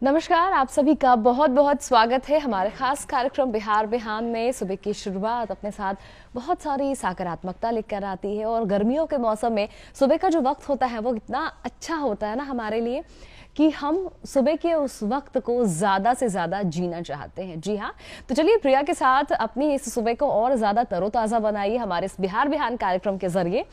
नमस्कार, आप सभी का बहुत बहुत स्वागत है हमारे खास कार्यक्रम बिहार बिहान में। सुबह की शुरुआत अपने साथ बहुत सारी सकारात्मकता लेकर आती है और गर्मियों के मौसम में सुबह का जो वक्त होता है वो इतना अच्छा होता है ना हमारे लिए कि हम सुबह के उस वक्त को ज्यादा से ज्यादा जीना चाहते हैं। जी हाँ, तो चलिए प्रिया के साथ अपनी इस सुबह को और ज्यादा तरोताजा बनाइए हमारे इस बिहार बिहान कार्यक्रम के जरिए।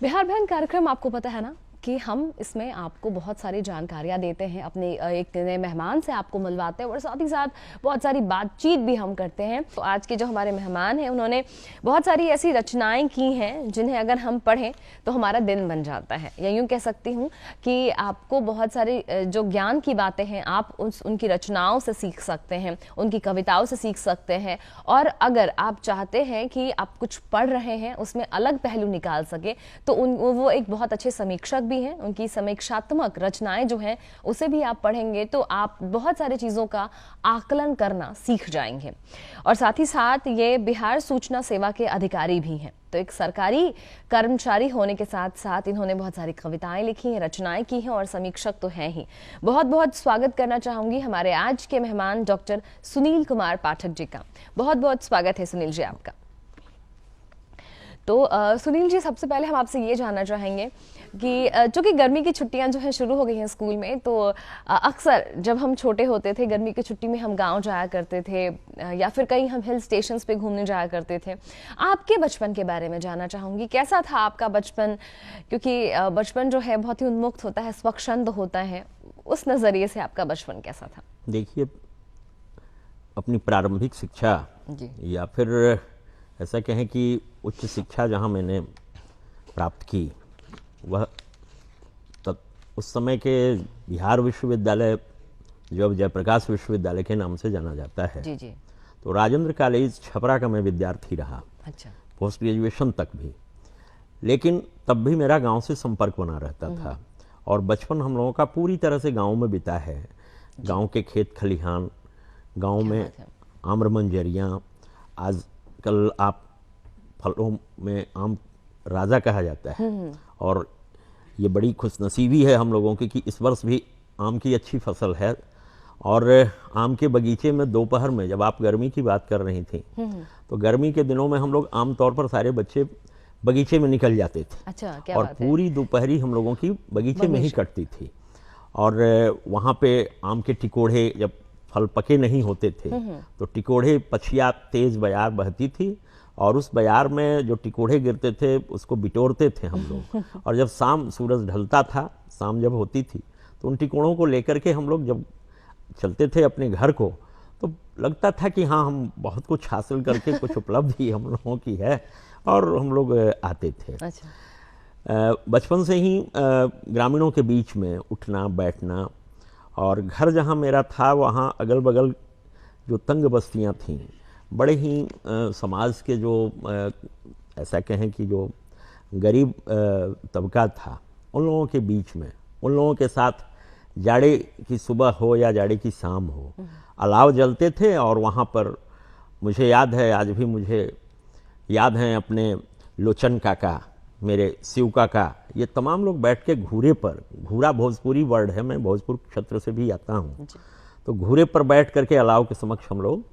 बिहार बिहान कार्यक्रम आपको पता है ना कि हम इसमें आपको बहुत सारी जानकारियां देते हैं, अपने एक नए मेहमान से आपको मिलवाते हैं और साथ ही साथ बहुत सारी बातचीत भी हम करते हैं। तो आज के जो हमारे मेहमान हैं उन्होंने बहुत सारी ऐसी रचनाएं की हैं जिन्हें अगर हम पढ़ें तो हमारा दिन बन जाता है, या यूँ कह सकती हूँ कि आपको बहुत सारी जो ज्ञान की बातें हैं आप उनकी रचनाओं से सीख सकते हैं, उनकी कविताओं से सीख सकते हैं। और अगर आप चाहते हैं कि आप कुछ पढ़ रहे हैं उसमें अलग पहलू निकाल सके तो वो एक बहुत अच्छे समीक्षक भी हैं। उनकी समीक्षात्मक रचनाएं जो हैं उसे भी आप पढ़ेंगे तो आप बहुत सारी चीजों का आकलन करना सीख जाएंगे। और साथ ही साथ ये बिहार सूचना सेवा के अधिकारी भी हैं, तो एक सरकारी कर्मचारी होने के साथ साथ इन्होंने बहुत सारी कविताएं लिखी हैं, रचनाएं की हैं और समीक्षक तो हैं ही। बहुत बहुत स्वागत करना चाहूंगी हमारे आज के मेहमान डॉक्टर सुनील कुमार पाठक जी का। बहुत बहुत स्वागत है सुनील जी आपका। तो सुनील जी, सबसे पहले हम आपसे ये जानना चाहेंगे कि चूंकि गर्मी की छुट्टियां जो है शुरू हो गई हैं स्कूल में, तो अक्सर जब हम छोटे होते थे गर्मी की छुट्टी में हम गांव जाया करते थे या फिर कहीं हम हिल स्टेशंस पे घूमने जाया करते थे। आपके बचपन के बारे में जानना चाहूंगी, कैसा था आपका बचपन? क्योंकि बचपन जो है बहुत ही उन्मुक्त होता है, स्वच्छंद होता है, उस नजरिए से आपका बचपन कैसा था? देखिए, अपनी प्रारंभिक शिक्षा या फिर ऐसा कहें कि उच्च शिक्षा जहाँ मैंने प्राप्त की, वह तब उस समय के बिहार विश्वविद्यालय, जो अब जयप्रकाश विश्वविद्यालय के नाम से जाना जाता है, जी जी। तो राजेंद्र कॉलेज छपरा का मैं विद्यार्थी रहा। अच्छा। पोस्ट ग्रेजुएशन तक भी। लेकिन तब भी मेरा गांव से संपर्क बना रहता था और बचपन हम लोगों का पूरी तरह से गांव में बीता है। गांव के खेत खलिहान, गांव में आम्र मंजरियाँ, आजकल आप फलों में आम राजा कहा जाता है और ये बड़ी खुशनसीबी है हम लोगों की कि इस वर्ष भी आम की अच्छी फसल है। और आम के बगीचे में दोपहर में, जब आप गर्मी की बात कर रही थी, तो गर्मी के दिनों में हम लोग आमतौर पर सारे बच्चे बगीचे में निकल जाते थे। अच्छा, क्या और बात है? पूरी दोपहरी हम लोगों की बगीचे में ही कटती थी। और वहाँ पे आम के टिकोड़े, जब फल पके नहीं होते थे तो टिकोड़े, पछिया तेज बयार बहती थी और उस बयार में जो टिकोड़े गिरते थे उसको बिटोरते थे हम लोग। और जब शाम सूरज ढलता था, शाम जब होती थी, तो उन टिकोड़ों को लेकर के हम लोग जब चलते थे अपने घर को, तो लगता था कि हाँ, हम बहुत कुछ हासिल करके कुछ उपलब्धि हम लोगों की है, और हम लोग आते थे। अच्छा। बचपन से ही ग्रामीणों के बीच में उठना बैठना, और घर जहाँ मेरा था वहाँ अगल बगल जो तंग बस्तियाँ थीं, बड़े ही समाज के जो ऐसा कहें कि जो गरीब तबका था, उन लोगों के बीच में, उन लोगों के साथ जाड़े की सुबह हो या जाड़े की शाम हो, अलाव जलते थे। और वहाँ पर मुझे याद है, आज भी मुझे याद हैं अपने लोचन काका, मेरे शिव काका, ये तमाम लोग बैठ के घूरे पर, घूरा भोजपुरी वर्ड है, मैं भोजपुर क्षेत्र से भी आता हूँ, तो घूरे पर बैठ करके अलाव के समक्ष हम लोग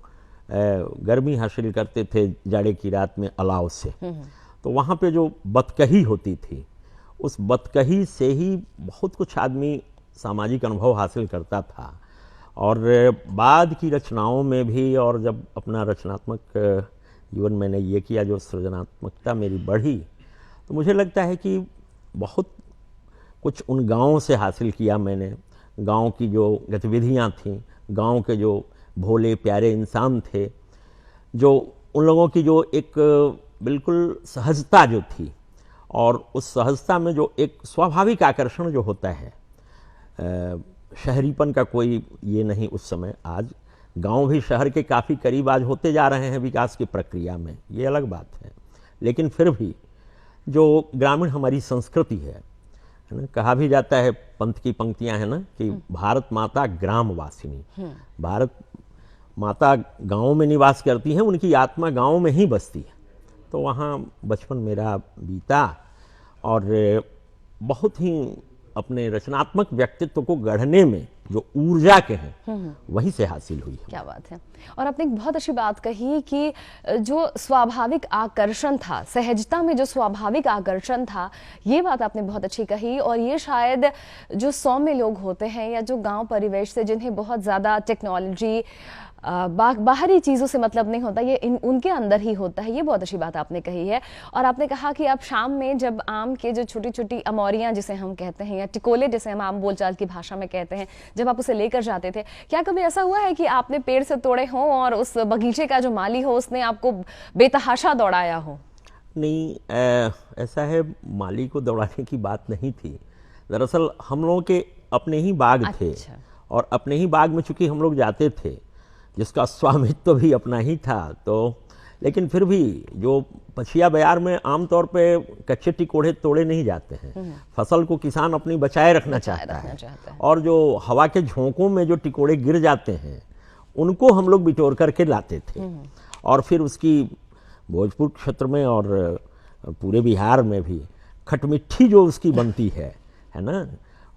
गर्मी हासिल करते थे जाड़े की रात में अलाव से। तो वहाँ पे जो बतकही होती थी, उस बतकही से ही बहुत कुछ आदमी सामाजिक अनुभव हासिल करता था। और बाद की रचनाओं में भी, और जब अपना रचनात्मक जीवन मैंने ये किया, जो सृजनात्मकता मेरी बढ़ी, तो मुझे लगता है कि बहुत कुछ उन गाँवों से हासिल किया मैंने। गाँव की जो गतिविधियाँ थीं, गाँव के जो भोले प्यारे इंसान थे, जो उन लोगों की जो एक बिल्कुल सहजता जो थी, और उस सहजता में जो एक स्वाभाविक आकर्षण जो होता है, शहरीपन का कोई ये नहीं उस समय। आज गांव भी शहर के काफ़ी करीब आज होते जा रहे हैं विकास की प्रक्रिया में, ये अलग बात है, लेकिन फिर भी जो ग्रामीण हमारी संस्कृति है ना, कहा भी जाता है, पंथ की पंक्तियां हैं ना कि भारत माता ग्राम वासिनी, भारत माता गाँव में निवास करती हैं, उनकी आत्मा गाँव में ही बसती है। तो वहाँ बचपन मेरा बीता, और बहुत ही अपने रचनात्मक व्यक्तित्व को गढ़ने में जो ऊर्जा के हैं वहीं से हासिल हुई है। क्या बात है। और आपने एक बहुत अच्छी बात कही कि जो स्वाभाविक आकर्षण था, सहजता में जो स्वाभाविक आकर्षण था, ये बात आपने बहुत अच्छी कही। और ये शायद जो सौम्य लोग होते हैं या जो गांव परिवेश से, जिन्हें बहुत ज़्यादा टेक्नोलॉजी बाहरी चीज़ों से मतलब नहीं होता, ये उनके अंदर ही होता है। ये बहुत अच्छी बात आपने कही है। और आपने कहा कि आप शाम में जब आम के जो छोटी छोटी अमौरियाँ जिसे हम कहते हैं, या टिकोले जिसे हम आम बोलचाल की भाषा में कहते हैं, जब आप उसे लेकर जाते थे, क्या कभी ऐसा हुआ है कि आपने पेड़ से तोड़े हों और उस बगीचे का जो माली हो उसने आपको बेतहाशा दौड़ाया हो? नहीं, ऐसा है, माली को दौड़ाने की बात नहीं थी। दरअसल हम लोगों के अपने ही बाग थे। अच्छा। और अपने ही बाग में चूंकि हम लोग जाते थे, जिसका स्वामित्व भी अपना ही था, तो लेकिन फिर भी जो पछिया बयार में आमतौर पे कच्चे टिकोड़े तोड़े नहीं जाते हैं। फसल को किसान अपनी बचाए रखना चाहता है। और जो हवा के झोंकों में जो टिकोड़े गिर जाते हैं उनको हम लोग बिटोर करके लाते थे। और फिर उसकी भोजपुर क्षेत्र में और पूरे बिहार में भी खटमिट्ठी जो उसकी बनती है ना,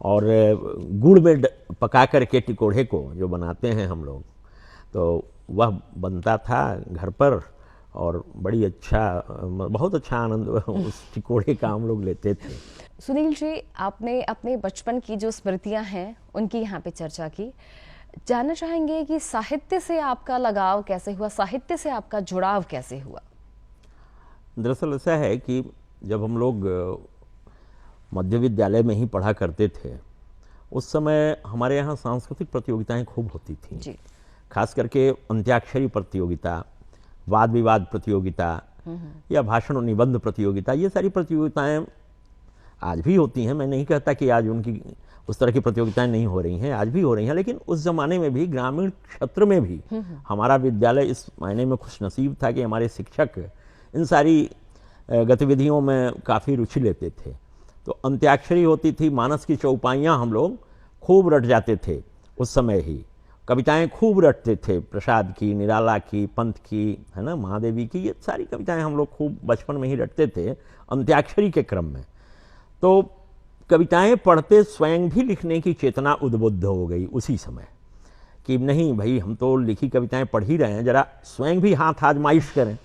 और गुड़ में पका करके टिकोड़े को जो बनाते हैं हम लोग, तो वह बनता था घर पर। और बड़ी अच्छा, बहुत अच्छा आनंद उस टिकोड़े का हम लोग लेते थे। सुनील जी, आपने अपने बचपन की जो स्मृतियां हैं उनकी यहाँ पे चर्चा की। जानना चाहेंगे कि साहित्य से आपका लगाव कैसे हुआ, साहित्य से आपका जुड़ाव कैसे हुआ? दरअसल ऐसा है कि जब हम लोग मध्य विद्यालय में ही पढ़ा करते थे, उस समय हमारे यहाँ सांस्कृतिक प्रतियोगिताएं खूब होती थीं जी। खास करके अंत्याक्षरी प्रतियोगिता, वाद विवाद प्रतियोगिता या भाषण और निबंध प्रतियोगिता। ये सारी प्रतियोगिताएं आज भी होती हैं। मैं नहीं कहता कि आज उनकी उस तरह की प्रतियोगिताएं नहीं हो रही हैं, आज भी हो रही हैं। लेकिन उस ज़माने में भी ग्रामीण क्षेत्र में भी हमारा विद्यालय इस मायने में खुशनसीब था कि हमारे शिक्षक इन सारी गतिविधियों में काफ़ी रुचि लेते थे। तो अंत्याक्षरी होती थी, मानस की चौपाइयाँ हम लोग खूब रट जाते थे उस समय ही। कविताएं खूब रटते थे, प्रसाद की, निराला की, पंत की, है ना, महादेवी की, ये सारी कविताएं हम लोग खूब बचपन में ही रटते थे अंत्याक्षरी के क्रम में। तो कविताएं पढ़ते स्वयं भी लिखने की चेतना उद्बुद्ध हो गई उसी समय कि नहीं भाई, हम तो लिखी कविताएं पढ़ ही रहे हैं, जरा स्वयं भी हाथ आजमाइश करें।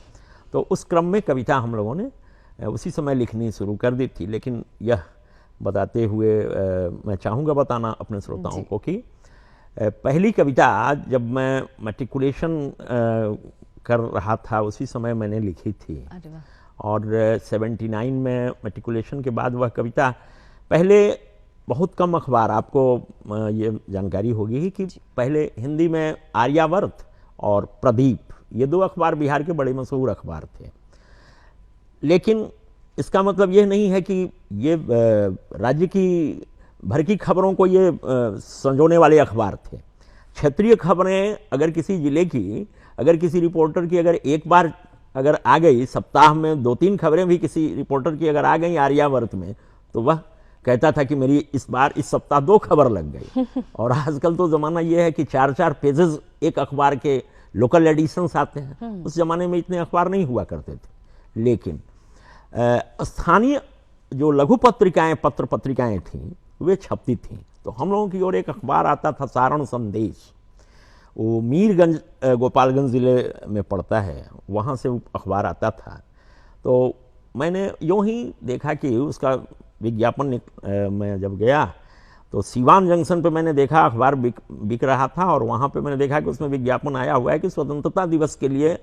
तो उस क्रम में कविता हम लोगों ने उसी समय लिखनी शुरू कर दी थी। लेकिन यह बताते हुए मैं चाहूँगा बताना अपने श्रोताओं को कि पहली कविता जब मैं मैट्रिकुलेशन कर रहा था उसी समय मैंने लिखी थी। और 79 में मैट्रिकुलेशन के बाद वह कविता, पहले बहुत कम अखबार, आपको ये जानकारी होगी कि पहले हिंदी में आर्यावर्त और प्रदीप, ये दो अखबार बिहार के बड़े मशहूर अखबार थे। लेकिन इसका मतलब यह नहीं है कि ये राज्य की भर की खबरों को ये संजोने वाले अखबार थे। क्षेत्रीय खबरें अगर किसी जिले की, अगर किसी रिपोर्टर की अगर एक बार अगर आ गई, सप्ताह में 2-3 खबरें भी किसी रिपोर्टर की अगर आ गई आर्यावर्त में, तो वह कहता था कि मेरी इस बार इस सप्ताह 2 खबर लग गई। और आजकल तो ज़माना ये है कि 4-4 पेजेस एक अखबार के लोकल एडिशंस आते हैं। उस ज़माने में इतने अखबार नहीं हुआ करते थे। लेकिन स्थानीय जो लघु पत्रिकाएँ, पत्र पत्रिकाएँ थीं, वे छपती थीं। तो हम लोगों की ओर एक अखबार आता था, सारण संदेश। वो मीरगंज, गोपालगंज ज़िले में पड़ता है, वहाँ से वो अखबार आता था। तो मैंने यूँ ही देखा कि उसका विज्ञापन मैं जब गया तो सीवान जंक्शन पे मैंने देखा अखबार बिक रहा था। और वहाँ पे मैंने देखा कि उसमें विज्ञापन आया हुआ है कि स्वतंत्रता दिवस के लिए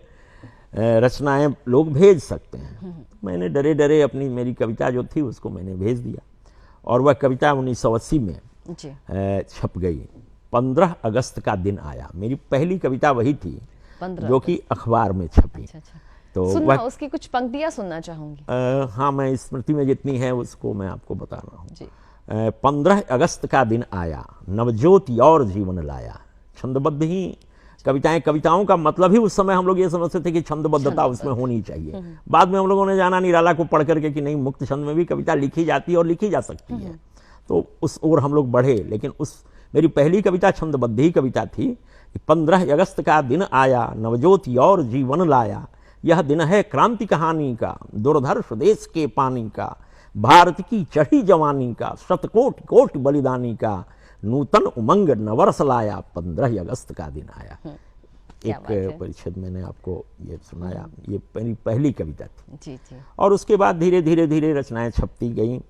रचनाएं लोग भेज सकते हैं। मैंने डरे डरे अपनी मेरी कविता जो थी उसको मैंने भेज दिया। और वह कविता 1980 में छप गई। 15 अगस्त का दिन आया, मेरी पहली कविता वही थी जो कि अखबार में छपी। अच्छा। तो सुनना, उसकी कुछ पंक्तियां सुनना चाहूंगी। हाँ, मैं स्मृति में जितनी है उसको मैं आपको बता रहा हूँ। 15 अगस्त का दिन आया, नवज्योति और जीवन लाया। छंदबद्ध ही कविताएं, कविताओं का मतलब ही उस समय हम लोग ये समझते थे कि छंदबद्धता उसमें होनी चाहिए। बाद में हम लोगों ने जाना निराला को पढ़ करके कि नहीं, मुक्त छंद में भी कविता लिखी जाती है और लिखी जा सकती है। तो उस ओर हम लोग बढ़े। लेकिन उस मेरी पहली कविता छंदबद्ध ही कविता थी कि 15 अगस्त का दिन आया, नवज्योति और जीवन लाया। यह दिन है क्रांति कहानी का, दुर्धर्ष देश के पानी का, भारत की चढ़ी जवानी का, शतकोटि कोटि बलिदानी का, नूतन उमंग नवरस लाया, 15 अगस्त का दिन आया। क्या बात है। एक परिच्छेद मैंने आपको ये सुनाया, ये मेरी पहली कविता थी। जी जी। और उसके बाद धीरे धीरे धीरे रचनाएं छपती गईं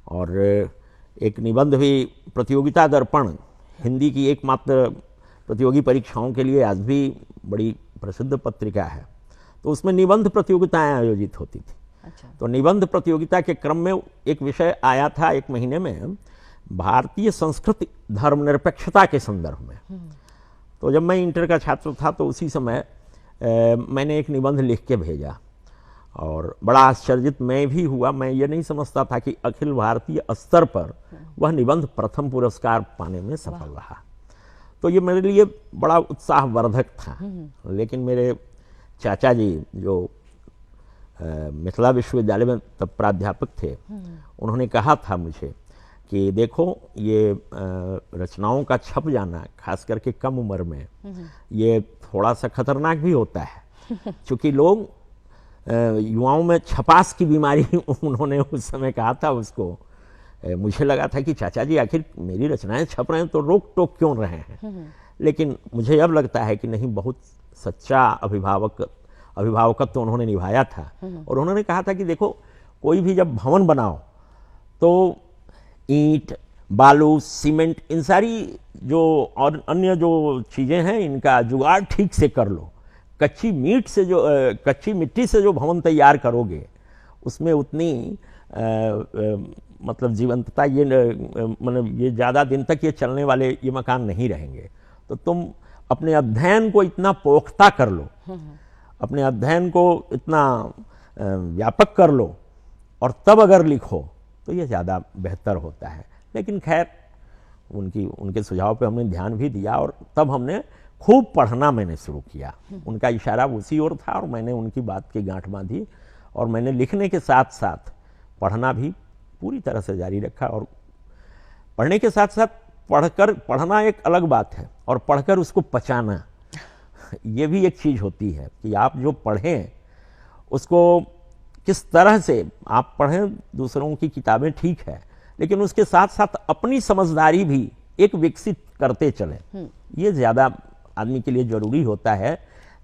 और एक निबंध भी प्रतियोगिता दर्पण, हिंदी की एकमात्र प्रतियोगी परीक्षाओं के लिए आज भी बड़ी प्रसिद्ध पत्रिका है, तो उसमें निबंध प्रतियोगिताएं आयोजित होती थी। अच्छा। तो निबंध प्रतियोगिता के क्रम में एक विषय आया था एक महीने में, भारतीय संस्कृति धर्मनिरपेक्षता के संदर्भ में। तो जब मैं इंटर का छात्र था तो उसी समय मैंने एक निबंध लिख के भेजा और बड़ा आश्चर्यित मैं भी हुआ। मैं ये नहीं समझता था कि अखिल भारतीय स्तर पर वह निबंध प्रथम पुरस्कार पाने में सफल रहा। तो ये मेरे लिए बड़ा उत्साहवर्धक था। लेकिन मेरे चाचा जी जो मिथिला विश्वविद्यालय में तब प्राध्यापक थे, उन्होंने कहा था मुझे कि देखो ये रचनाओं का छप जाना, खास करके कम उम्र में, ये थोड़ा सा खतरनाक भी होता है, क्योंकि लोग युवाओं में छपास की बीमारी उन्होंने उस समय कहा था उसको। मुझे लगा था कि चाचा जी आखिर मेरी रचनाएं छप रहे हैं तो रोक टोक क्यों रहे हैं। लेकिन मुझे अब लगता है कि नहीं, बहुत सच्चा अभिभावकत्व उन्होंने निभाया था। और उन्होंने कहा था कि देखो, कोई भी जब भवन बनाओ तो ईंट, बालू, सीमेंट, इन सारी जो और अन्य जो चीज़ें हैं, इनका जुगाड़ ठीक से कर लो। कच्ची मिट्टी से जो भवन तैयार करोगे उसमें उतनी मतलब जीवंतता, ये मतलब ये ज़्यादा दिन तक ये चलने वाले ये मकान नहीं रहेंगे। तो तुम अपने अध्ययन को इतना पोख्ता कर लो, अपने अध्ययन को इतना व्यापक कर लो और तब अगर लिखो तो ये ज़्यादा बेहतर होता है। लेकिन खैर उनके सुझाव पे हमने ध्यान भी दिया और तब हमने खूब पढ़ना मैंने शुरू किया। उनका इशारा उसी ओर था और मैंने उनकी बात की गांठ बांधी और मैंने लिखने के साथ साथ पढ़ना भी पूरी तरह से जारी रखा। और पढ़ने के साथ साथ पढ़ना एक अलग बात है और पढ़कर उसको पचाना ये भी एक चीज़ होती है कि आप जो पढ़ें उसको किस तरह से आप पढ़ें। दूसरों की किताबें ठीक है, लेकिन उसके साथ साथ अपनी समझदारी भी एक विकसित करते चलें। ये ज़्यादा आदमी के लिए ज़रूरी होता है,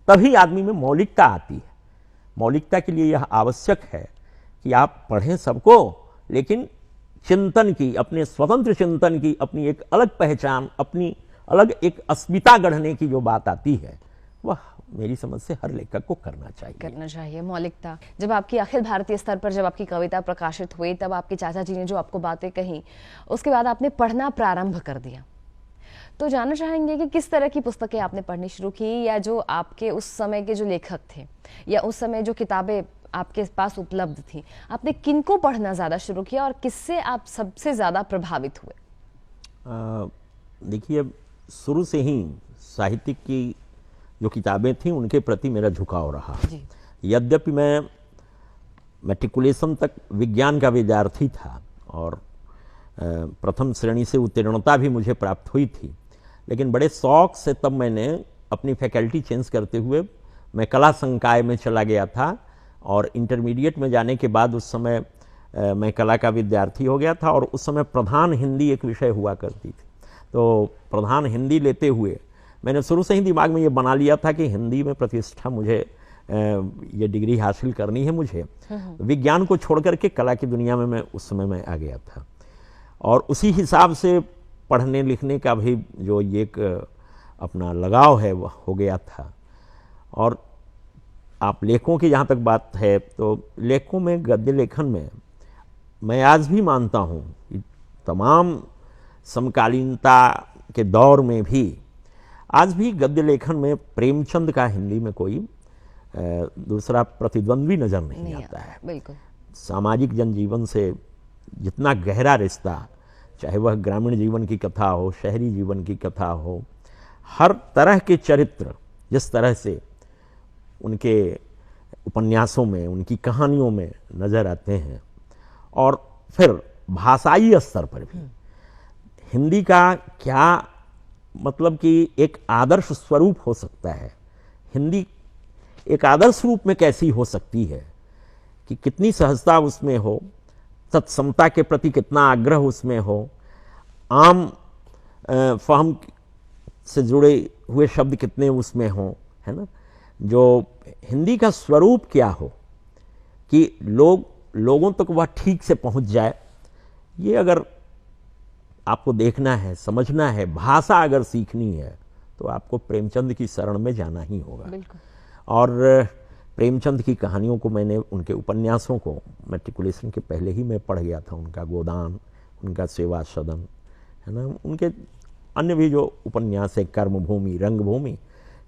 तभी आदमी में मौलिकता आती है। मौलिकता के लिए यह आवश्यक है कि आप पढ़ें सबको, लेकिन चिंतन की, अपने स्वतंत्र चिंतन की अपनी एक अलग पहचान, अपनी अलग एक अस्मिता गढ़ने की जो बात आती है, वह मेरी समझ से हर लेखक को करना चाहिए। मौलिकता। जब आपकी अखिल भारतीय स्तर पर जब आपकी कविता प्रकाशित हुई, तब आपके चाचा जी ने जो आपको बातें कही, उसके बाद आपने पढ़ना प्रारंभ कर दिया। तो जानना चाहेंगे कि किस तरह की पुस्तकें आपने पढ़नी शुरू की, या जो आपके उस समय के जो लेखक थे या उस समय जो किताबें आपके पास उपलब्ध थी, आपने किनको पढ़ना ज़्यादा शुरू किया और किससे आप सबसे ज़्यादा प्रभावित हुए? देखिए, शुरू से ही साहित्य की जो किताबें थीं उनके प्रति मेरा झुकाव रहा। यद्यपि मैं मैट्रिकुलेशन तक विज्ञान का विद्यार्थी था और प्रथम श्रेणी से उत्तीर्णता भी मुझे प्राप्त हुई थी, लेकिन बड़े शौक से तब मैंने अपनी फैकल्टी चेंज करते हुए मैं कला संकाय में चला गया था। और इंटरमीडिएट में जाने के बाद उस समय मैं कला का विद्यार्थी हो गया था और उस समय प्रधान हिंदी एक विषय हुआ करती थी। तो प्रधान हिंदी लेते हुए मैंने शुरू से ही दिमाग में ये बना लिया था कि हिंदी में प्रतिष्ठा मुझे ये डिग्री हासिल करनी है मुझे। विज्ञान को छोड़ करके कला की दुनिया में मैं उस समय मैं आ गया था और उसी हिसाब से पढ़ने लिखने का भी जो ये एक अपना लगाव है वह हो गया था। और आप लेखकों की जहाँ तक बात है, तो लेखकों में, गद्य लेखन में मैं आज भी मानता हूँ कि तमाम समकालीनता के दौर में भी आज भी गद्य लेखन में प्रेमचंद का हिंदी में कोई दूसरा प्रतिद्वंद्वी नज़र नहीं आता है। बिल्कुल। सामाजिक जनजीवन से जितना गहरा रिश्ता, चाहे वह ग्रामीण जीवन की कथा हो, शहरी जीवन की कथा हो, हर तरह के चरित्र जिस तरह से उनके उपन्यासों में, उनकी कहानियों में नज़र आते हैं, और फिर भाषाई स्तर पर भी हिंदी का क्या मतलब कि एक आदर्श स्वरूप हो सकता है, हिंदी एक आदर्श रूप में कैसी हो सकती है, कि कितनी सहजता उसमें हो, तत्समता के प्रति कितना आग्रह उसमें हो, आम फहम से जुड़े हुए शब्द कितने उसमें हों, है ना, जो हिंदी का स्वरूप क्या हो कि लोगों तक वह ठीक से पहुंच जाए, ये अगर आपको देखना है, समझना है, भाषा अगर सीखनी है तो आपको प्रेमचंद की शरण में जाना ही होगा। और प्रेमचंद की कहानियों को मैंने, उनके उपन्यासों को मैट्रिकुलेशन के पहले ही मैं पढ़ गया था। उनका गोदान, उनका सेवा सदन, है ना, उनके अन्य भी जो उपन्यास है, कर्मभूमि, रंगभूमि,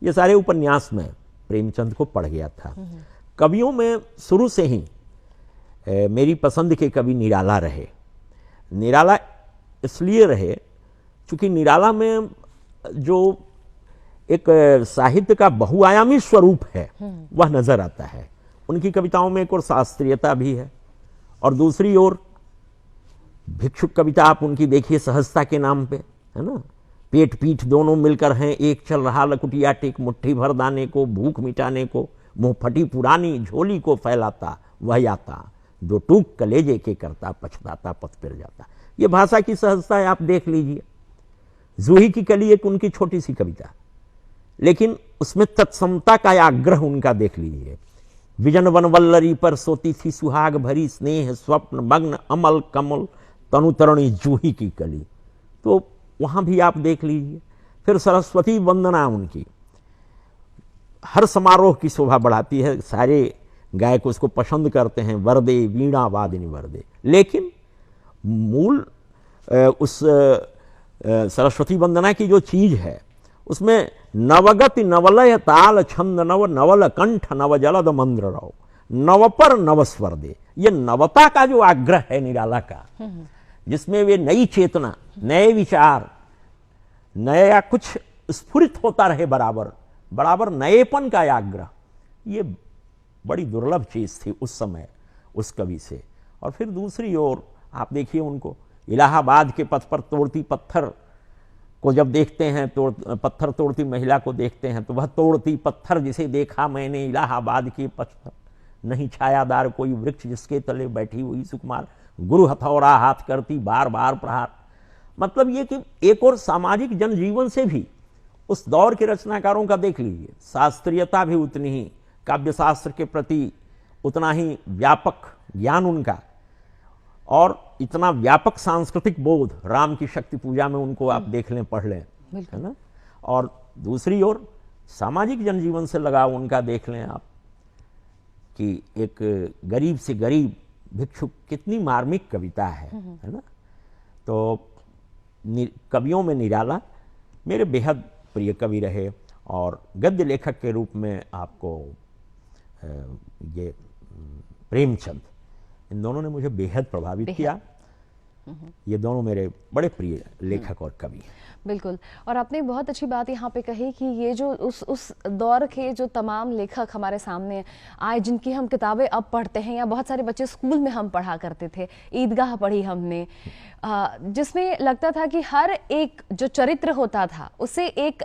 ये सारे उपन्यास में प्रेमचंद को पढ़ गया था। कवियों में शुरू से ही मेरी पसंद के कवि निराला रहे। निराला इसलिए रहे क्योंकि निराला में जो एक साहित्य का बहुआयामी स्वरूप है वह नजर आता है। उनकी कविताओं में एक और शास्त्रीयता भी है, और दूसरी ओर भिक्षुक कविता आप उनकी देखिए सहजता के नाम पे, है ना, पेट पीठ दोनों मिलकर हैं एक, चल रहा लकुटिया टेक, मुट्ठी भर दाने को, भूख मिटाने को, मुंह फटी पुरानी झोली को फैलाता वह आता, दो टूक कलेजे के करता, पछताता पथ फिर जाता। ये भाषा की सहजता है, आप देख लीजिए। जूही की कली एक उनकी छोटी सी कविता, लेकिन उसमें तत्समता का आग्रह उनका देख लीजिए। विजन वनवल्लरी पर सोती थी सुहाग भरी, स्नेह स्वप्न मग्न अमल कमल, तनुतरणी जूही की कली, तो वहां भी आप देख लीजिए। फिर सरस्वती वंदना उनकी हर समारोह की शोभा बढ़ाती है, सारे गायक उसको पसंद करते हैं, वरदे वीणा वादिनी वरदे। लेकिन मूल उस सरस्वती वंदना की जो चीज है उसमें नवगति नवलय ताल छंद नव, नवल कंठ नव जलद मंद्र रव, नव पर नव स्वर दे। ये नवता का जो आग्रह है निराला का, जिसमें वे नई चेतना, नए विचार, नया कुछ स्फुरित होता रहे, बराबर बराबर नएपन का आग्रह, ये बड़ी दुर्लभ चीज थी उस समय उस कवि से। और फिर दूसरी ओर आप देखिए उनको इलाहाबाद के पथ पर तोड़ती पत्थर को जब देखते हैं, पत्थर तोड़ती महिला को देखते हैं, तो वह तोड़ती पत्थर जिसे देखा मैंने इलाहाबाद के पथ पर, नहीं छायादार कोई वृक्ष जिसके तले बैठी हुई सुकुमार, गुरु हथौड़ा हाथ करती बार बार प्रहार। मतलब ये कि एक और सामाजिक जनजीवन से भी उस दौर के रचनाकारों का देख लीजिए, शास्त्रीयता भी उतनी ही, काव्यशास्त्र के प्रति उतना ही व्यापक ज्ञान उनका, और इतना व्यापक सांस्कृतिक बोध। राम की शक्ति पूजा में उनको आप देख लें, पढ़ लें, है ना। और दूसरी ओर सामाजिक जनजीवन से लगाव उनका देख लें आप, कि एक गरीब से गरीब भिक्षुक, कितनी मार्मिक कविता है ना। तो कवियों में निराला मेरे बेहद प्रिय कवि रहे, और गद्य लेखक के रूप में आपको ये प्रेमचंद, इन दोनों ने मुझे बेहद प्रभावित किया। ये दोनों मेरे बड़े प्रिय लेखक और कवि हैं। बिल्कुल। और आपने बहुत अच्छी बात यहाँ पे कही कि ये जो उस दौर के जो तमाम लेखक हमारे सामने आए, जिनकी हम किताबें अब पढ़ते हैं, या बहुत सारे बच्चे स्कूल में हम पढ़ा करते थे, ईदगाह पढ़ी हमने, जिसमें लगता था कि हर एक जो चरित्र होता था उसे एक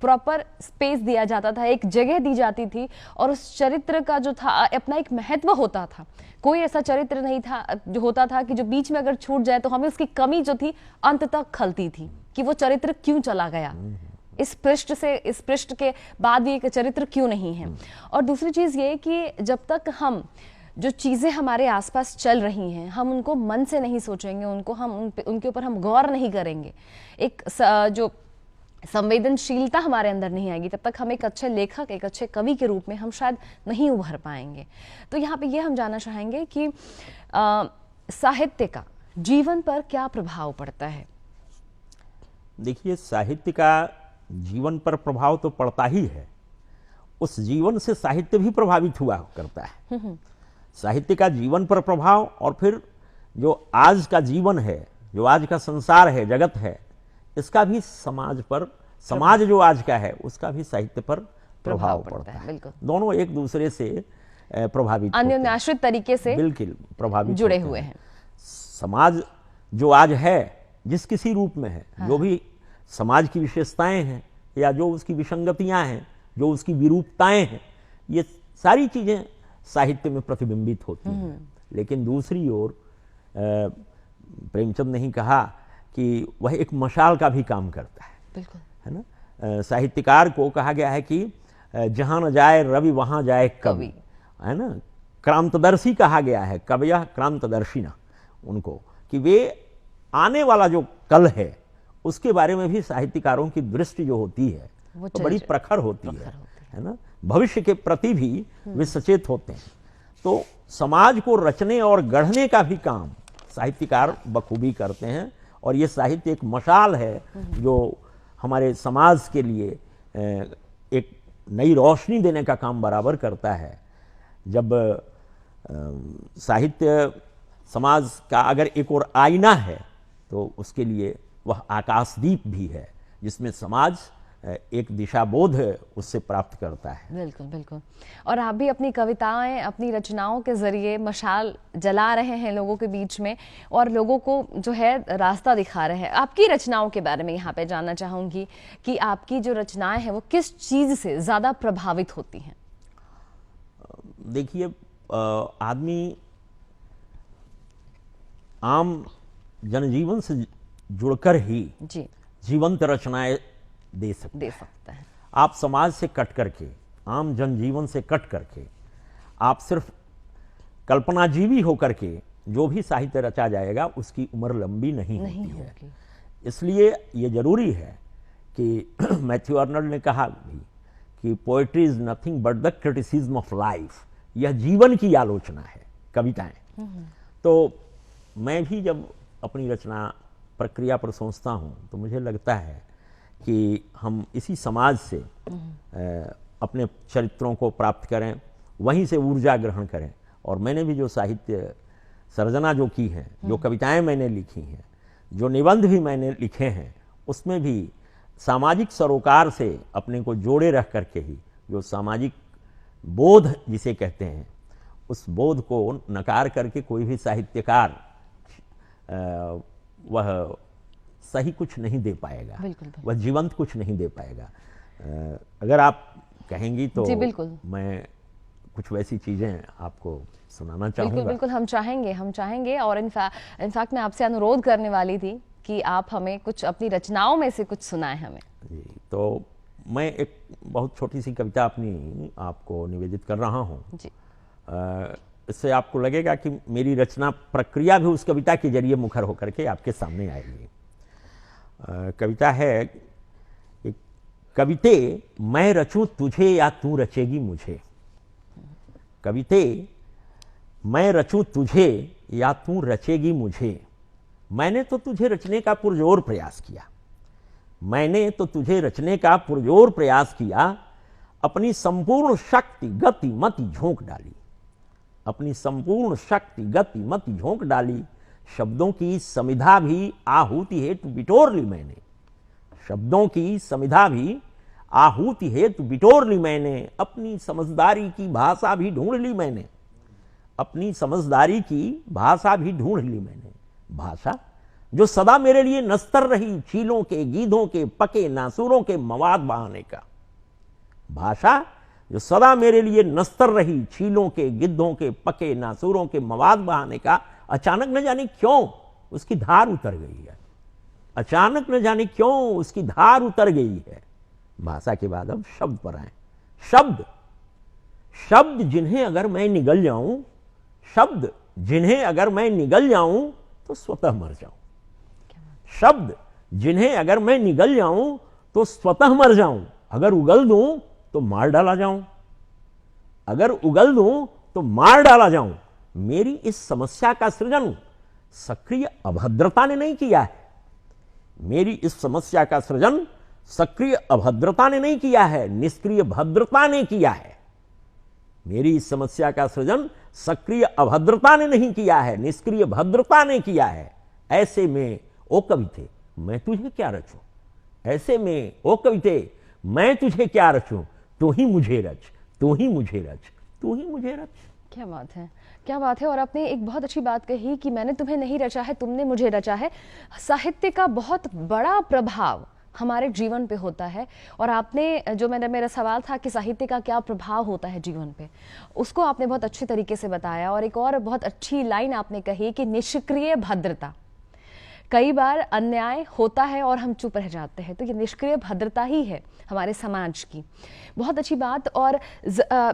प्रॉपर स्पेस दिया जाता था, एक जगह दी जाती थी, और उस चरित्र का जो था अपना एक महत्व होता था। कोई ऐसा चरित्र नहीं था जो होता था कि जो बीच में अगर छूट जाए तो हमें उसकी कमी जो थी अंत तक खलती थी कि वो चरित्र क्यों चला गया, इस पृष्ठ के बाद भी एक चरित्र क्यों नहीं है। और दूसरी चीज ये कि जब तक हम जो चीजें हमारे आसपास चल रही हैं, हम उनको मन से नहीं सोचेंगे, उनके ऊपर हम गौर नहीं करेंगे, एक जो संवेदनशीलता हमारे अंदर नहीं आएगी, तब तक हम एक अच्छे लेखक, एक अच्छे कवि के रूप में हम शायद नहीं उभर पाएंगे। तो यहाँ पे ये हम जानना चाहेंगे कि साहित्य का जीवन पर क्या प्रभाव पड़ता है। देखिए, साहित्य का जीवन पर प्रभाव तो पड़ता ही है, उस जीवन से साहित्य भी प्रभावित हुआ करता है। साहित्य का जीवन पर प्रभाव, और फिर जो आज का जीवन है, जो आज का संसार है, जगत है, इसका भी समाज पर, समाज जो आज का है उसका भी साहित्य पर प्रभाव पड़ता है। दोनों एक दूसरे से प्रभावित, अन्योन्याश्रित तरीके से बिल्कुल प्रभावित जुड़े हुए हैं। समाज जो आज है, जिस किसी रूप में है, जो भी समाज की विशेषताएं हैं या जो उसकी विसंगतियां हैं, जो उसकी विरूपताएं हैं, ये सारी चीजें साहित्य में प्रतिबिंबित होती हैं। लेकिन दूसरी ओर प्रेमचंद ने ही कहा कि वह एक मशाल का भी काम करता है। बिल्कुल। है ना। साहित्यकार को कहा गया है कि जहाँ न जाए रवि वहाँ जाए कवि, है ना। क्रांतदर्शी कहा गया है, कवयः क्रांतदर्शिना उनको, कि वे आने वाला जो कल है उसके बारे में भी साहित्यकारों की दृष्टि जो होती है वो तो बड़ी प्रखर होती है ना। भविष्य के प्रति भी वे सचेत होते हैं। तो समाज को रचने और गढ़ने का भी काम साहित्यकार बखूबी करते हैं, और ये साहित्य एक मशाल है जो हमारे समाज के लिए एक नई रोशनी देने का काम बराबर करता है। जब साहित्य समाज का अगर एक और आईना है तो उसके लिए वह आकाशदीप भी है, जिसमें समाज एक दिशा बोध उससे प्राप्त करता है। बिल्कुल बिल्कुल। और आप भी अपनी कविताएं, अपनी रचनाओं के जरिए मशाल जला रहे हैं लोगों के बीच में, और लोगों को जो है रास्ता दिखा रहे हैं। आपकी रचनाओं के बारे में यहाँ पे जानना चाहूंगी कि आपकी जो रचनाएं हैं वो किस चीज से ज्यादा प्रभावित होती हैं? देखिए, आदमी आम जनजीवन से जुड़कर ही जी जीवंत रचनाएं दे सकता है। आप समाज से कट करके, आम जनजीवन से कट करके, आप सिर्फ कल्पनाजीवी होकर के जो भी साहित्य रचा जाएगा उसकी उम्र लंबी नहीं होती है। इसलिए ये जरूरी है कि मैथ्यू आर्नल्ड ने कहा भी कि poetry is nothing but the criticism of life. यह जीवन की आलोचना है कविताएं। तो मैं भी जब अपनी रचना प्रक्रिया पर सोचता हूँ तो मुझे लगता है कि हम इसी समाज से अपने चरित्रों को प्राप्त करें, वहीं से ऊर्जा ग्रहण करें। और मैंने भी जो साहित्य सर्जना जो की है, जो कविताएं मैंने लिखी हैं, जो निबंध भी मैंने लिखे हैं, उसमें भी सामाजिक सरोकार से अपने को जोड़े रख करके ही जो सामाजिक बोध जिसे कहते हैं, उस बोध को नकार करके कोई भी साहित्यकार वह सही कुछ नहीं दे पाएगा। वह जीवंत कुछ नहीं दे पाएगा। अगर आप कहेंगे तो मैं कुछ वैसी चीजें आपको सुनाना चाहूंगा। बिल्कुल बिल्कुल, हम चाहेंगे। और इनफैक्ट मैं आपसे अनुरोध करने वाली थी कि आप हमें कुछ अपनी रचनाओं में से कुछ सुनाएं हमें। जी, तो मैं एक बहुत छोटी सी कविता अपनी आपको निवेदित कर रहा हूँ जी। इससे आपको लगेगा कि मेरी रचना प्रक्रिया भी उस कविता के जरिए मुखर होकर के आपके सामने आएगी। कविता है, कविते मैं रचूं तुझे या तू रचेगी मुझे। कविते मैं रचूं तुझे या तू रचेगी मुझे। मैंने तो तुझे रचने का पुरजोर प्रयास किया। मैंने तो तुझे रचने का पुरजोर प्रयास किया। अपनी संपूर्ण शक्ति गति मति झोंक डाली। अपनी संपूर्ण शक्ति गति मति झोंक डाली। शब्दों की समिधा भी आहुति हेतु बिटोर ली मैंने। शब्दों की समिधा भी आहुति हेतु बिटोर ली मैंने। अपनी समझदारी की भाषा भी ढूंढ ली मैंने। अपनी समझदारी की भाषा भी ढूंढ ली मैंने। भाषा जो सदा मेरे लिए नस्तर रही चीलों के गीधों के पके नासूरों के मवाद बहाने का। भाषा जो सदा मेरे लिए नस्तर रही चीलों के गिद्धों के पके नासूरों के मवाद बहाने का। अचानक न जाने क्यों उसकी धार उतर गई है। अचानक न जाने क्यों उसकी धार उतर गई है। भाषा के बाद अब शब्द पर आए। शब्द शब्द जिन्हें अगर मैं निगल जाऊं, शब्द जिन्हें अगर मैं निगल जाऊं तो स्वतः मर जाऊं। शब्द जिन्हें अगर मैं निगल जाऊं तो स्वतः मर जाऊं। अगर उगल दूं तो मार डाला जाऊं। अगर उगल दूं तो मार डाला जाऊं। मेरी इस समस्या का सृजन सक्रिय अभद्रता ने नहीं किया है। मेरी इस समस्या का सृजन सक्रिय अभद्रता ने नहीं किया है, निष्क्रिय भद्रता ने किया है। मेरी इस समस्या का सृजन सक्रिय अभद्रता ने नहीं किया है, निष्क्रिय भद्रता ने किया है। ऐसे में ओ कविते मैं तुझे क्या रचूं। ऐसे में ओ कविते मैं तुझे क्या रचूं। तू ही मुझे रच, तू ही मुझे रच, तू ही मुझे रच। क्या बात है, क्या बात है। और आपने एक बहुत अच्छी बात कही कि मैंने तुम्हें नहीं रचा है, तुमने मुझे रचा है। साहित्य का बहुत बड़ा प्रभाव हमारे जीवन पे होता है। और आपने जो मेरा सवाल था कि साहित्य का क्या प्रभाव होता है जीवन पे, उसको आपने बहुत अच्छी तरीके से बताया। और एक और बहुत अच्छी लाइन आपने कही कि निष्क्रिय भद्रता। कई बार अन्याय होता है और हम चुप रह जाते हैं, तो ये निष्क्रिय भद्रता ही है हमारे समाज की। बहुत अच्छी बात। और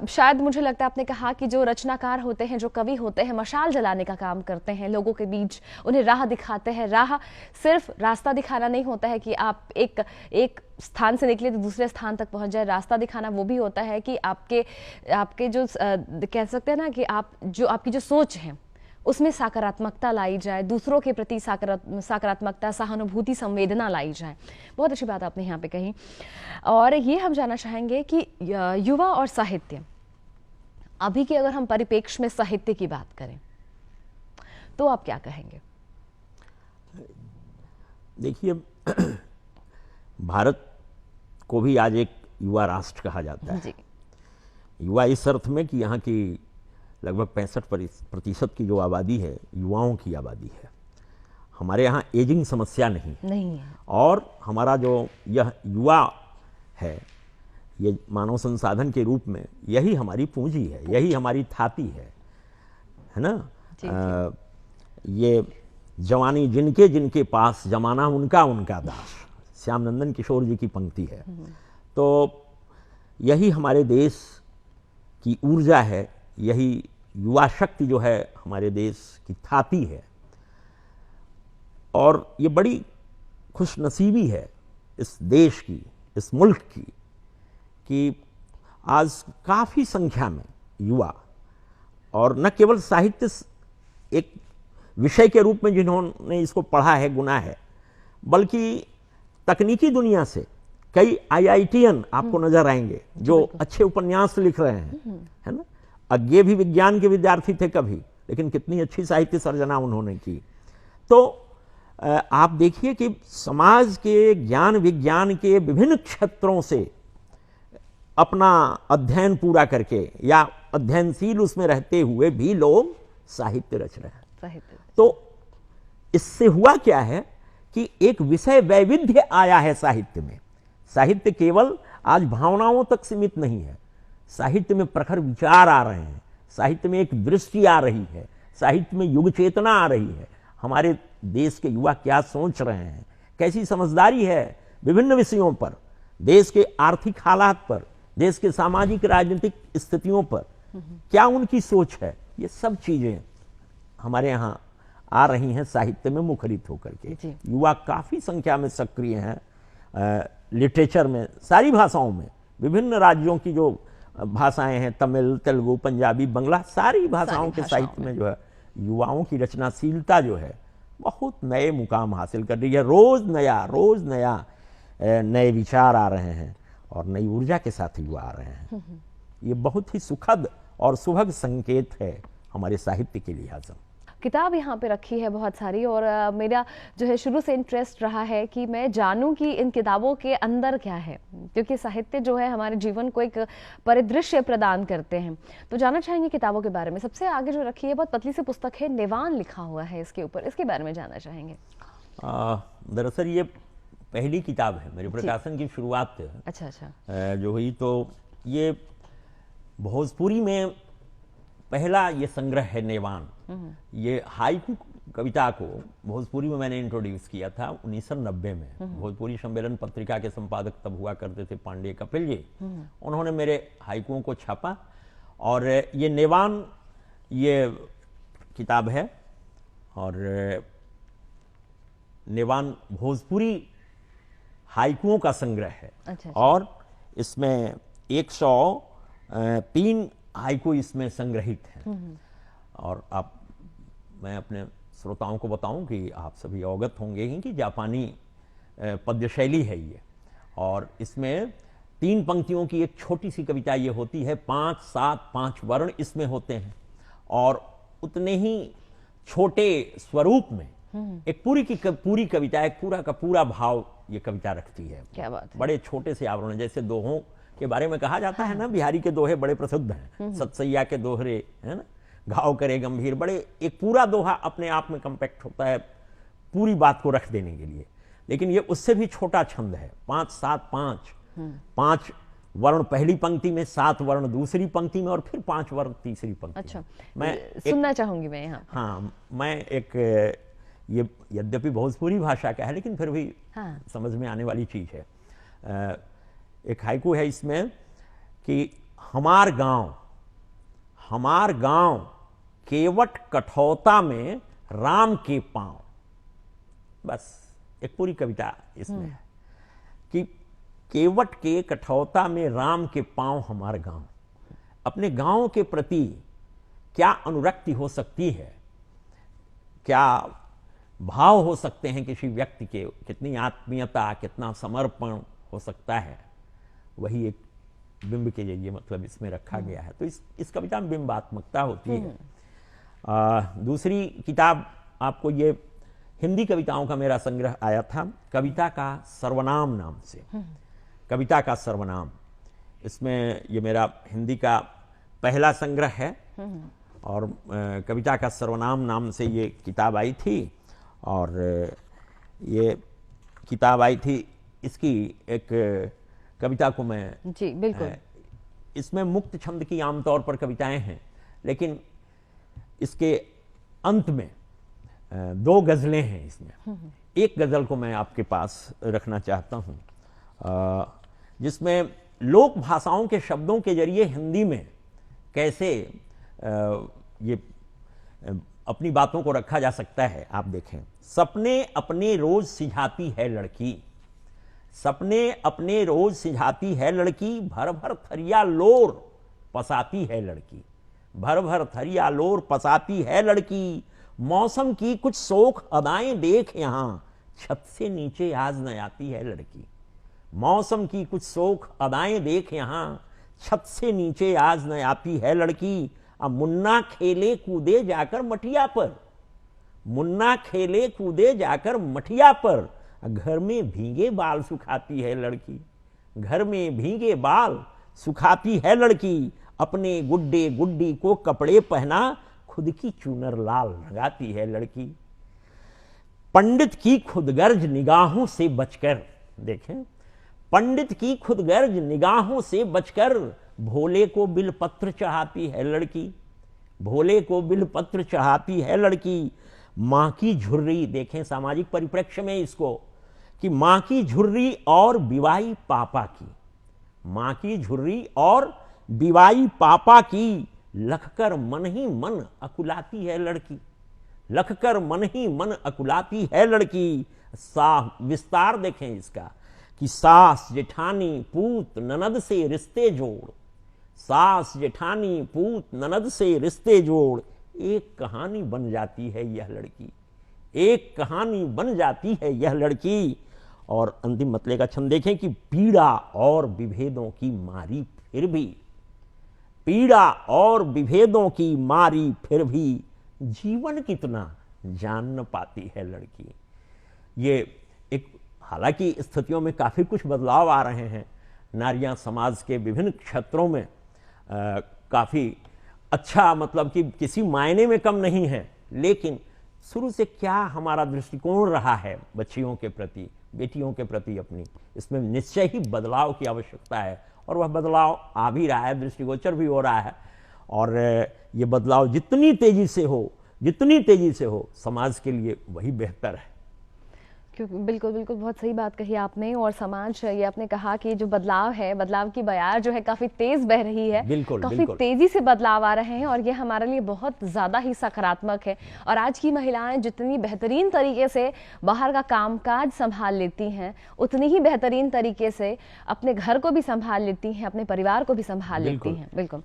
शायद मुझे लगता है आपने कहा कि जो रचनाकार होते हैं, जो कवि होते हैं, मशाल जलाने का काम करते हैं लोगों के बीच, उन्हें राह दिखाते हैं। राह सिर्फ रास्ता दिखाना नहीं होता है कि आप एक स्थान से निकले तो दूसरे स्थान तक पहुंच जाए। रास्ता दिखाना वो भी होता है कि आपके जो कह सकते हैं ना कि आपकी जो सोच है उसमें सकारात्मकता लाई जाए, दूसरों के प्रति सकारात्मकता, सहानुभूति, संवेदना लाई जाए। बहुत अच्छी बात आपने यहाँ पे कही। और ये हम जानना चाहेंगे कि युवा और साहित्य, अभी के अगर हम परिप्रेक्ष्य में साहित्य की बात करें तो आप क्या कहेंगे? देखिए, भारत को भी आज एक युवा राष्ट्र कहा जाता है। जी। युवा इस अर्थ में कि यहाँ की लगभग 65% की जो आबादी है, युवाओं की आबादी है। हमारे यहाँ एजिंग समस्या नहीं है। और हमारा जो यह युवा है, ये मानव संसाधन के रूप में यही हमारी पूंजी है, यही हमारी थाती है ना। ये जवानी जिनके जिनके पास, जमाना उनका उनका दास, श्यामनंदन किशोर जी की पंक्ति है। तो यही हमारे देश की ऊर्जा है, यही युवा शक्ति जो है हमारे देश की थाती है। और ये बड़ी खुशनसीबी है इस देश की, इस मुल्क की, कि आज काफ़ी संख्या में युवा, और न केवल साहित्य एक विषय के रूप में जिन्होंने इसको पढ़ा है, गुना है, बल्कि तकनीकी दुनिया से कई IITian आपको नजर आएंगे जो अच्छे उपन्यास लिख रहे हैं, है ना। अज्ञे भी विज्ञान के विद्यार्थी थे कभी, लेकिन कितनी अच्छी साहित्य सर्जना उन्होंने की। तो आप देखिए कि समाज के, ज्ञान विज्ञान के विभिन्न क्षेत्रों से अपना अध्ययन पूरा करके या अध्ययनशील उसमें रहते हुए भी लोग साहित्य रच रहे हैं। तो इससे हुआ क्या है कि एक विषय वैविध्य आया है साहित्य में। साहित्य केवल आज भावनाओं तक सीमित नहीं है, साहित्य में प्रखर विचार आ रहे हैं, साहित्य में एक दृष्टि आ रही है, साहित्य में युग चेतना आ रही है। हमारे देश के युवा क्या सोच रहे हैं, कैसी समझदारी है विभिन्न विषयों पर, देश के आर्थिक हालात पर, देश के सामाजिक राजनीतिक स्थितियों पर क्या उनकी सोच है, ये सब चीजें हमारे यहाँ आ रही हैं साहित्य में मुखरित होकर के। युवा काफी संख्या में सक्रिय हैं लिटरेचर में, सारी भाषाओं में, विभिन्न राज्यों की जो भाषाएं हैं, तमिल, तेलुगु, पंजाबी, बंगला, सारी भाषाओं के साहित्य में जो है युवाओं की रचनाशीलता जो है बहुत नए मुकाम हासिल कर रही है। रोज नया नए विचार आ रहे हैं और नई ऊर्जा के साथ युवा आ रहे हैं। ये बहुत ही सुखद और सुभग संकेत है हमारे साहित्य के लिहाज। किताब यहाँ पे रखी है बहुत सारी, और मेरा जो है शुरू से इंटरेस्ट रहा है कि मैं जानूं कि इन किताबों के अंदर क्या है, क्योंकि साहित्य जो है हमारे जीवन को एक परिदृश्य प्रदान करते हैं। तो जानना चाहेंगे किताबों के बारे में। सबसे आगे जो रखी है बहुत पतली सी पुस्तक है, नेवान लिखा हुआ है इसके ऊपर, इसके बारे में जानना चाहेंगे। दरअसल ये पहली किताब है, मेरे प्रकाशन की शुरुआत अच्छा जो हुई। तो ये भोजपुरी में पहला ये संग्रह है नेवान। ये हाइकू कविता को भोजपुरी में मैंने इंट्रोड्यूस किया था 1990 में। भोजपुरी सम्मेलन पत्रिका के संपादक तब हुआ करते थे पांडे कपिल जी, उन्होंने मेरे हाइकुओं को छापा और ये नेवान ये किताब है। और नेवान भोजपुरी हाइकुओं का संग्रह है। अच्छा। और इसमें 103 हाइकू इसमें संग्रहित हैं। और मैं अपने श्रोताओं को बताऊं कि आप सभी अवगत होंगे ही कि जापानी पद्य शैली है ये, और इसमें 3 पंक्तियों की एक छोटी सी कविता ये होती है। 5, 7, 5 वर्ण इसमें होते हैं और उतने ही छोटे स्वरूप में एक पूरी कविता, एक पूरा का पूरा भाव ये कविता रखती है। क्या बात है। बड़े छोटे से आवरण, जैसे दोहों के बारे में कहा जाता है ना, बिहारी के दोहे बड़े प्रसिद्ध हैं, सतसैया के दोहरे, है ना, घाव करे गंभीर, बड़े एक पूरा दोहा अपने आप में कंपैक्ट होता है पूरी बात को रख देने के लिए। लेकिन ये उससे भी छोटा छंद है। 5, 7, 5, 5 वर्ण पहली पंक्ति में, 7 वर्ण दूसरी पंक्ति में और फिर 5 वर्ण तीसरी पंक्ति में। अच्छा, मैं सुनना चाहूंगी मैं यहाँ। हाँ, मैं एक ये यद्यपि भोजपुरी भाषा का है लेकिन फिर भी हाँ। समझ में आने वाली चीज़ है। एक हाइकू है इसमें कि हमार गांव केवट कठौता में राम के पांव। बस एक पूरी कविता इसमें है कि केवट के कठौता में राम के पांव हमार गांव। अपने गांव के प्रति क्या अनुरक्ति हो सकती है, क्या भाव हो सकते हैं किसी व्यक्ति के, कितनी आत्मीयता, कितना समर्पण हो सकता है, वही एक बिंब के जरिए मतलब इसमें रखा गया है। तो इस कविता में बिंबात्मकता होती है। दूसरी किताब आपको ये हिंदी कविताओं का मेरा संग्रह आया था, कविता का सर्वनाम नाम से। कविता का सर्वनाम, इसमें ये मेरा हिंदी का पहला संग्रह है और कविता का सर्वनाम नाम से ये किताब आई थी। और ये किताब आई थी, इसकी एक कविता को मैं जी बिल्कुल, इसमें मुक्त छंद की आमतौर पर कविताएं हैं, लेकिन इसके अंत में दो गज़लें हैं इसमें। एक गज़ल को मैं आपके पास रखना चाहता हूँ, जिसमें लोक भाषाओं के शब्दों के जरिए हिंदी में कैसे ये अपनी बातों को रखा जा सकता है। आप देखें, सपने अपने रोज सिझाती है लड़की, सपने अपने रोज सिझाती है लड़की, भर भर थरिया लोर पसाती है लड़की, भर भर थरिया लोर पसाती है लड़की। मौसम की कुछ शोख अदाएं देख यहाँ, छत से नीचे आज न आती है लड़की। मौसम की कुछ शोख अदाएं देख यहाँ, छत से नीचे आज न आती है लड़की। अब मुन्ना खेले कूदे जाकर मटिया पर, मुन्ना खेले कूदे जाकर मटिया पर, घर में भीगे बाल सुखाती है लड़की, घर में भीगे बाल सुखाती है लड़की। अपने गुड्डे गुड्डी को कपड़े पहना, खुद की चूनर लाल लगाती है लड़की। पंडित की खुदगर्ज निगाहों से बचकर, देखें, पंडित की खुदगर्ज निगाहों से बचकर, भोले को बिलपत्र चढ़ाती है लड़की, भोले को बिलपत्र चढ़ाती है लड़की। माँ की झुर्री, देखें सामाजिक परिप्रेक्ष्य में इसको, कि माँ की झुर्री और बिवाई पापा की, माँ की झुर्री और बिवाई पापा की, लखकर मन ही मन अकुलाती है लड़की, लखकर मन ही मन अकुलाती है लड़की। सा विस्तार देखें इसका, कि सास जेठानी पूत ननद से रिश्ते जोड़, सास जेठानी पूत ननद से रिश्ते जोड़, एक कहानी बन जाती है यह लड़की, एक कहानी बन जाती है यह लड़की। और अंतिम मतले का छंद देखें कि पीड़ा और विभेदों की मारी फिर भी, पीड़ा और विभेदों की मारी फिर भी, जीवन कितना जान न पाती है लड़की। ये एक, हालांकि स्थितियों में काफ़ी कुछ बदलाव आ रहे हैं, नारियां समाज के विभिन्न क्षेत्रों में काफ़ी अच्छा, मतलब कि किसी मायने में कम नहीं है, लेकिन शुरू से क्या हमारा दृष्टिकोण रहा है बच्चियों के प्रति, बेटियों के प्रति अपनी, इसमें निश्चय ही बदलाव की आवश्यकता है। और वह बदलाव आ भी रहा है, दृष्टिगोचर भी हो रहा है। और ये बदलाव जितनी तेजी से हो, जितनी तेजी से हो, समाज के लिए वही बेहतर है। बिल्कुल बिल्कुल, बहुत सही बात कही आपने। और समाज, ये आपने कहा कि जो बदलाव है, बदलाव की बयार जो है काफ़ी तेज़ बह रही है, बिल्कुल, काफ़ी बिल्कुल। तेज़ी से बदलाव आ रहे हैं और ये हमारे लिए बहुत ज़्यादा ही सकारात्मक है। और आज की महिलाएं जितनी बेहतरीन तरीके से बाहर का कामकाज संभाल लेती हैं, उतनी ही बेहतरीन तरीके से अपने घर को भी संभाल लेती हैं, अपने परिवार को भी संभाल लेती हैं। बिल्कुल।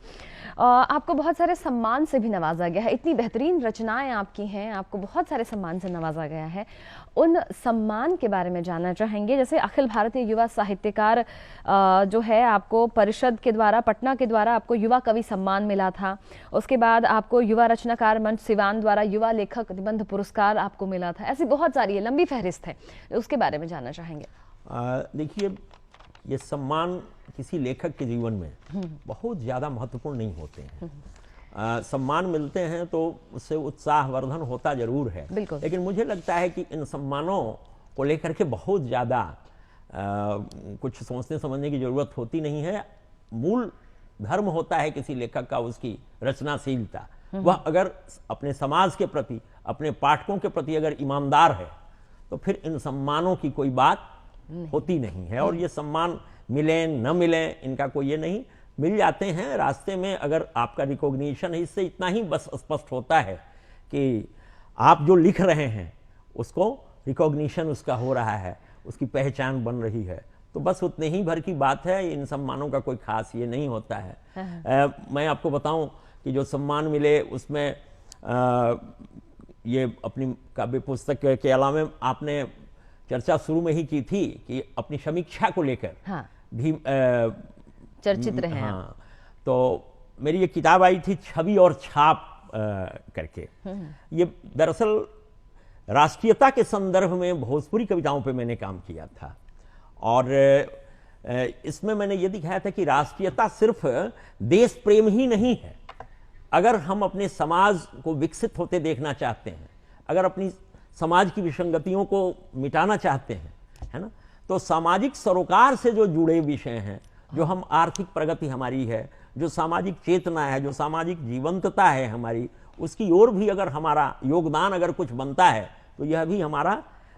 आपको बहुत सारे सम्मान से भी नवाजा गया है, इतनी बेहतरीन रचनाएं आपकी हैं, आपको बहुत सारे सम्मान से नवाजा गया है। उन सम्मान के बारे में जानना चाहेंगे। जैसे अखिल भारतीय युवा साहित्यकार जो है, आपको परिषद के द्वारा, पटना के द्वारा आपको युवा कवि सम्मान मिला था। उसके बाद आपको युवा रचनाकार मंच सिवान द्वारा युवा लेखक निबंध पुरस्कार आपको मिला था। ऐसी बहुत सारी लंबी फहरिस्त है, उसके बारे में जानना चाहेंगे। देखिए, ये सम्मान किसी लेखक के जीवन में बहुत ज़्यादा महत्वपूर्ण नहीं होते हैं। सम्मान मिलते हैं तो उससे उत्साहवर्धन होता जरूर है, लेकिन मुझे लगता है कि इन सम्मानों को लेकर के बहुत ज़्यादा कुछ सोचने समझने की ज़रूरत होती नहीं है। मूल धर्म होता है किसी लेखक का उसकी रचनाशीलता। वह अगर अपने समाज के प्रति, अपने पाठकों के प्रति अगर ईमानदार है तो फिर इन सम्मानों की कोई बात होती नहीं है। और ये सम्मान मिले न मिले इनका कोई ये नहीं, मिल जाते हैं रास्ते में। अगर आपका रिकॉग्निशन है, इससे इतना ही बस स्पष्ट होता है कि आप जो लिख रहे हैं उसको रिकॉग्निशन उसका हो रहा है, उसकी पहचान बन रही है, तो बस उतने ही भर की बात है। इन सम्मानों का कोई खास ये नहीं होता है। मैं आपको बताऊं कि जो सम्मान मिले उसमें ये अपनी काव्य पुस्तक के अलावा आपने चर्चा शुरू में ही की थी कि अपनी समीक्षा को लेकर हाँ, भी चर्चित रहे हैं। हाँ, तो मेरी ये किताब आई थी छवि और छाप करके। ये दरअसल राष्ट्रीयता के संदर्भ में भोजपुरी कविताओं पे मैंने काम किया था, और इसमें मैंने ये दिखाया था कि राष्ट्रीयता सिर्फ देश प्रेम ही नहीं है। अगर हम अपने समाज को विकसित होते देखना चाहते हैं, अगर अपनी समाज की विसंगतियों को मिटाना चाहते हैं, है ना, तो सामाजिक सरोकार से जो जुड़े विषय हैं, जो हम आर्थिक प्रगति हमारी है, जो सामाजिक चेतना है, जो सामाजिक जीवंतता है हमारी, उसकी ओर भी अगर हमारा योगदान अगर कुछ बनता है तो यह भी हमारा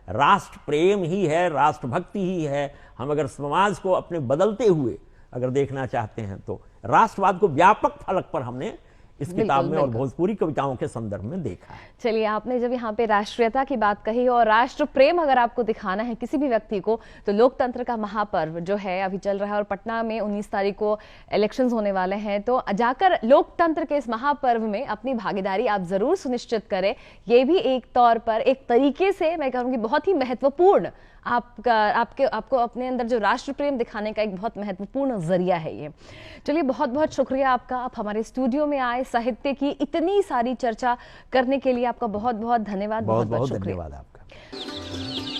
राष्ट्र प्रेम ही है, राष्ट्रभक्ति ही है। हम अगर समाज को अपने बदलते हुए अगर देखना चाहते हैं तो राष्ट्रवाद को व्यापक फलक पर हमने इस किताब में और भोजपुरी कविताओं के संदर्भ में देखा है। चलिए, आपने जब यहाँ पे राष्ट्रीयता की बात कही और राष्ट्र प्रेम अगर आपको दिखाना है किसी भी व्यक्ति को, तो लोकतंत्र का महापर्व जो है अभी चल रहा है और पटना में 19 तारीख को इलेक्शंस होने वाले हैं, तो जाकर लोकतंत्र के इस महापर्व में अपनी भागीदारी आप जरूर सुनिश्चित करें। ये भी एक तौर पर, एक तरीके से मैं कहूँगी बहुत ही महत्वपूर्ण आपको अपने अंदर जो राष्ट्र प्रेम दिखाने का एक बहुत महत्वपूर्ण जरिया है ये। चलिए, बहुत बहुत शुक्रिया आपका, आप हमारे स्टूडियो में आए, साहित्य की इतनी सारी चर्चा करने के लिए आपका बहुत बहुत धन्यवाद। बहुत बहुत धन्यवाद आपका।